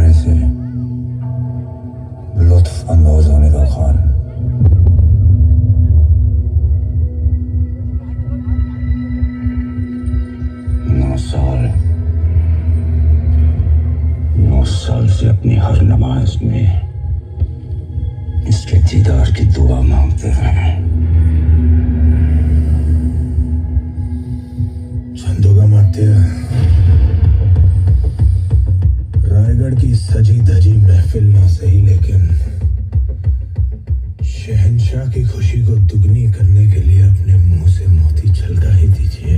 नजारे से लुत्फ अंदोज होने दो खान। 9 साल 9 साल से अपनी हर नमाज में इसके दीदार की दुआ मांगते हैं। चंदोगा माते रायगढ़ की सजी धजी महफिल ना सही, लेकिन शहंशाह की खुशी को दुगनी करने के लिए अपने मुंह से मोती छलका ही दीजिए।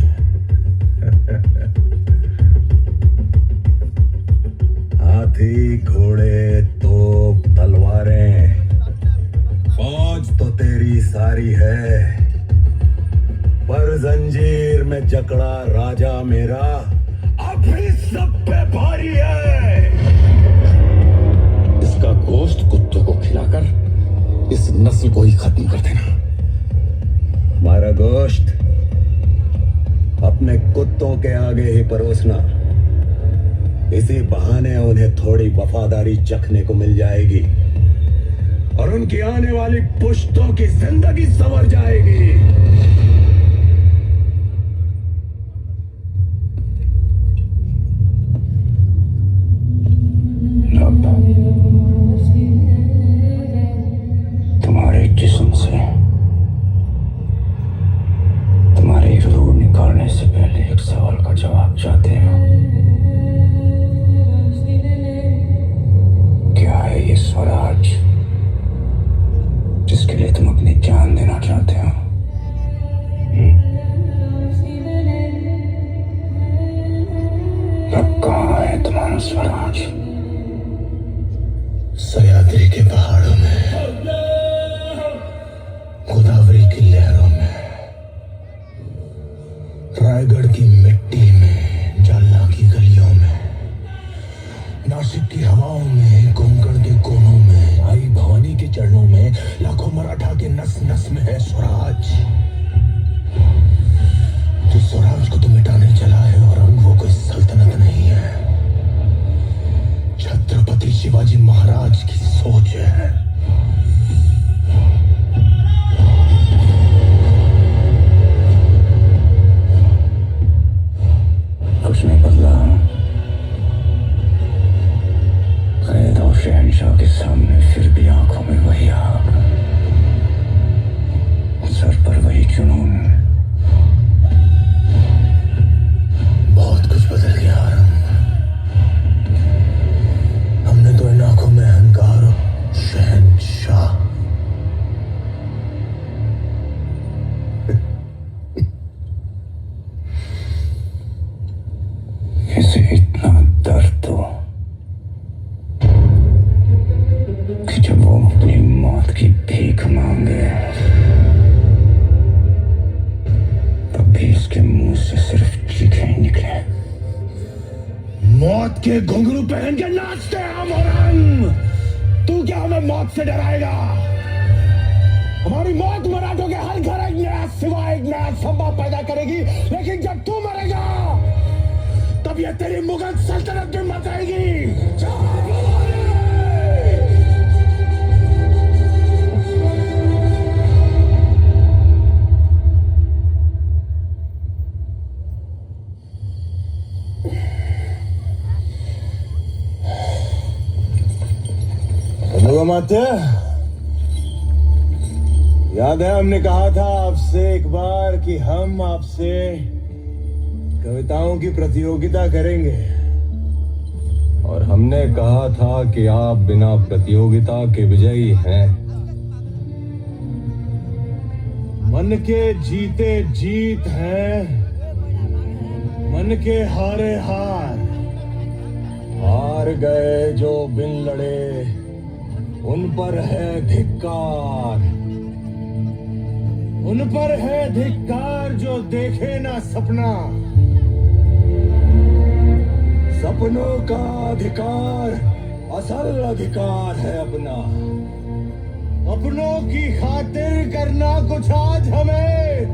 हाथी घोड़े तोप तलवारें फौज तो तेरी सारी है, पर जंजीर में जकड़ा राजा मेरा अब भी सब पे भारी है। इसका गोश्त कुत्तों को खिलाकर इस नस्ल को ही खत्म कर देना। हमारा गोश्त अपने कुत्तों के आगे ही परोसना, इसी बहाने उन्हें थोड़ी वफादारी चखने को मिल जाएगी और उनकी आने वाली पुश्तों की जिंदगी संवर जाएगी। अब तुम्हारे जिस्म से तुम्हारी रूह निकालने से पहले एक सवाल का जवाब चाहते हैं। क्या है ये स्वराज जिसके लिए तुम अपनी जान देना चाहते हो? अब कहाँ है तुम्हारा स्वराज? सह्याद्री के पहाड़ों में, गोदावरी की लहरों में, रायगढ़ की मिट्टी में, जालना की गलियों में, नासिक की हवाओं में, कोंकण के कोनों में, आई भवानी के चरणों में, लाखों मराठा के नस नस में है स्वराज। तो स्वराज को तो मिटाने चला है और अंग वो कोई सल्तनत नहीं है, छत्रपति शिवाजी महाराज की सोच है। कुछ नहीं बदला। कैद और शहंशाह के सामने फिर भी आंखों में वही आग, सर पर वही जुनून। बहुत कुछ बदल गया आरम। हमने तो इन आंखों में अहंकार और शहंशाह। इसे इतना दर्द हो कि जब वो अपनी मौत की भीख मांगे तब भी इसके मुंह से सिर्फ चीखें ही निकले। मौत के घुंघरू पहन के नाचते हम और हम। तू क्या हमें मौत से डराएगा? हमारी मौत मराठों के हर घर एक नया सिवा, एक नया संभव पैदा करेगी, लेकिन जब तू मरेगा तब ये तेरी मुगल सल्तनत भी मर जाएगी। माते, याद है हमने कहा था आपसे एक बार कि हम आपसे कविताओं की प्रतियोगिता करेंगे, और हमने कहा था कि आप बिना प्रतियोगिता के विजयी हैं। मन के जीते जीत हैं, मन के हारे हार। हार गए जो बिन लड़े उन पर है धिक्कार, उन पर है धिक्कार जो देखे ना सपना। सपनों का अधिकार असल अधिकार है अपना। अपनों की खातिर करना कुछ आज हमें,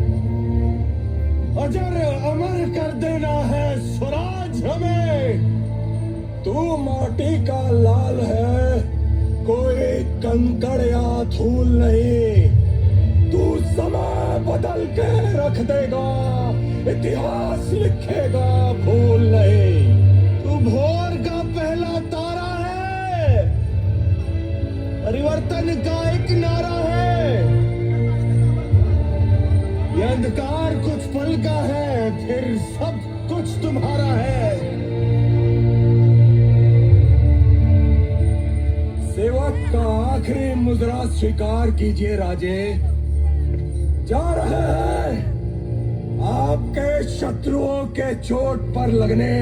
अजर अमर कर देना है स्वराज हमें। तू माटी का लाल है, कोई कंकड़ या धूल नहीं। तू समय बदल के रख देगा, इतिहास लिखेगा, भूल नहीं। तू भोर का पहला तारा है, परिवर्तन का एक नारा है। ये अंधकार कुछ पल का है, फिर सब कुछ तुम्हारा है। सेवक का आखिरी मुद्रा स्वीकार कीजिए राजे। जा रहे हैं आपके शत्रुओं के चोट पर लगने।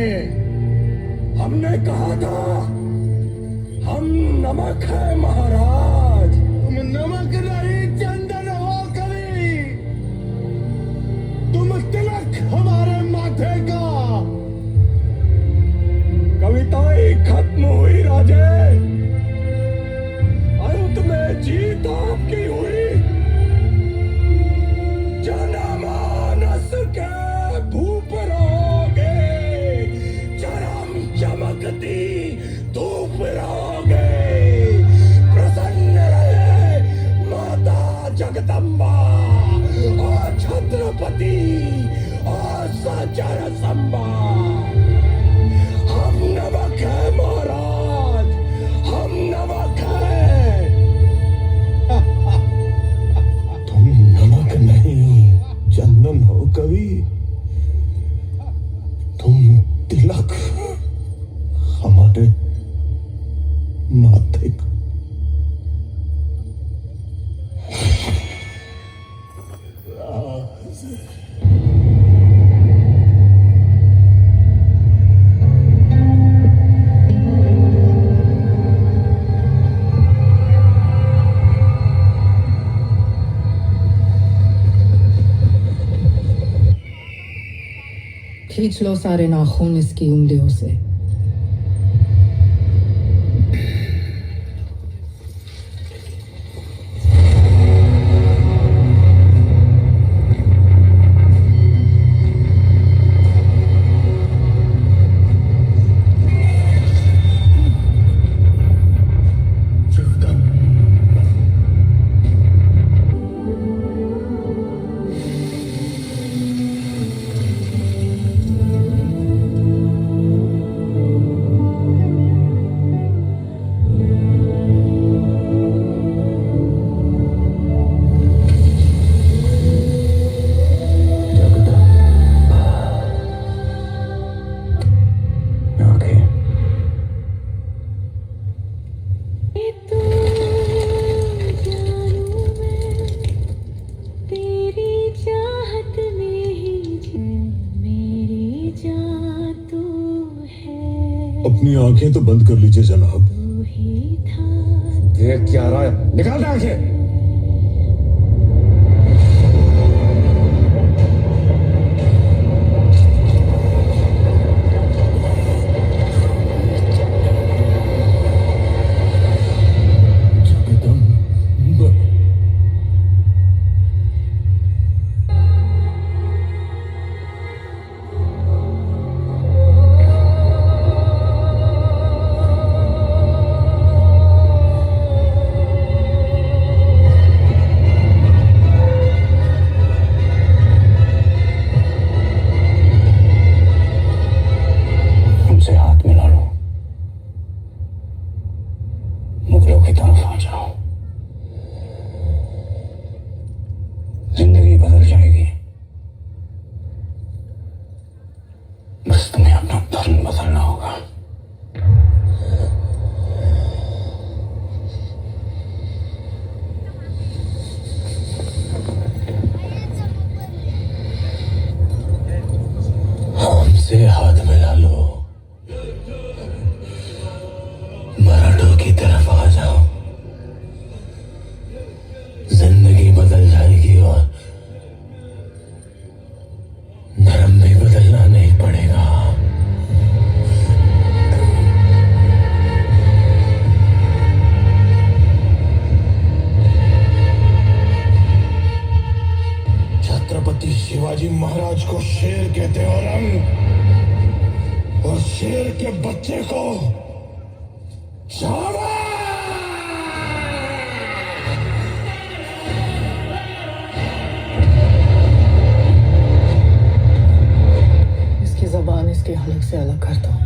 हमने कहा था हम नमक है महाराज। तुम नमक नहीं चंदन हो कवि, तुम तिलक हमारे माथे का। कविताएं खत्म हुई राजे, अंत में जीत आपकी हुई। जनमानस के धूप रहोगे, चरम चमकती धूप रहोगे। प्रसन्न रहे माता जगदम्बा और छत्रपति और सचर संबा। हम नमक है महाराज, हम नमक है। तुम नमक नहीं चंदन हो कवि, तुम तिलक हमारे माथे का। खींच लो सारे नाखून इसकी उंगलियों से। अपनी आंखें तो बंद कर लीजिए जनाब। देख क्या रहा है, निकाल दे आंखें। मुगलों की तरफ आ जाओ, जिंदगी बदल जाएगी। बस तुम्हें अपना धर्म बदलना होगा। हमसे हाथ मिला लो, मराठों की तरफ आ जाओ। जिंदगी बदल जाएगी और धर्म भी बदलना नहीं पड़ेगा। छत्रपति शिवाजी महाराज को शेर कहते और शेर के बच्चे को अलग से अलग करता हूँ।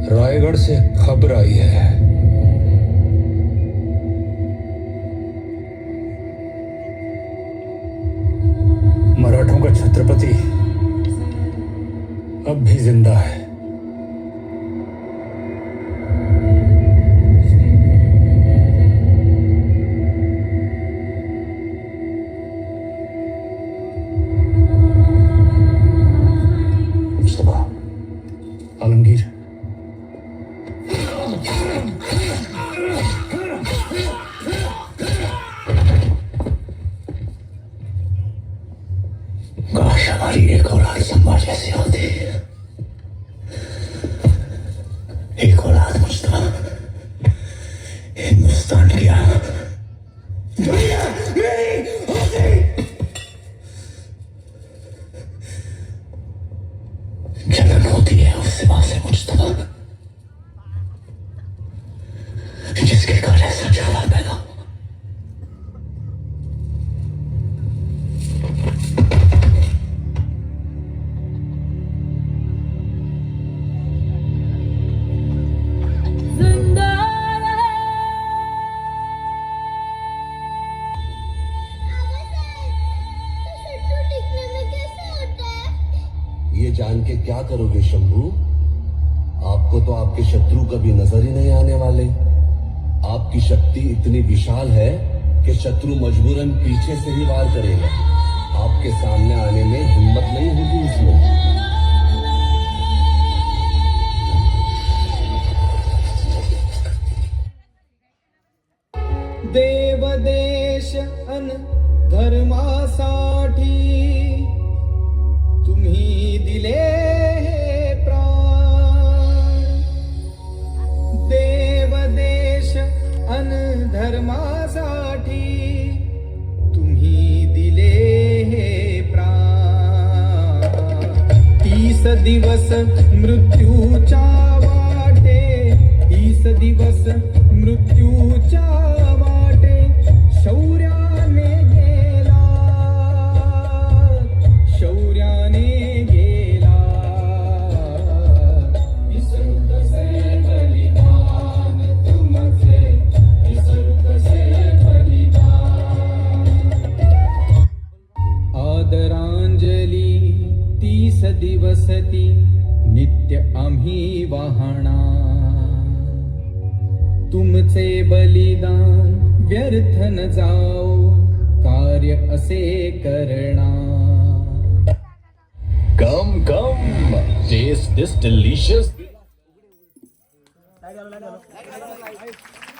रायगढ़ से खबर आई है। मराठों का छत्रपति अब भी जिंदा है। मुस्तफा, आलमगीर, काश हमारी एक औलाद संभा जैसी होती। एक औलाद मुझता हिंदुस्तान क्या मेरी होती। जलन होती है उस सिवा से मुझता जिसके घर ऐसा जला पैदा हो। ये जान के क्या करोगे शंभू? आपको तो आपके शत्रु कभी नजर ही नहीं आने वाले। आपकी शक्ति इतनी विशाल है कि शत्रु मजबूरन पीछे से ही वार करेगा। आपके सामने आने में हिम्मत नहीं होगी उसमें। देवदेश अन धर्मासाठी तुम्ही दिले हे प्राण। देवदेश अन धर्मासाठी तुम्ही दिले हे प्राण। 30 दिवस मृत्यूच्या वाटे, 30 दिवस मृत्यूच्या वाटे शौर्याने गेला, शौर्याने गेला। विसरू कसे बलिदान तुमचे, विसरू कसे बलिदान। आदरांजली 30 दिवस ती नित्य आम्ही वाहणार। तुमचे बलिदान व्यर्थ न जाओ, कार्य असे करणार। Come, taste this delicious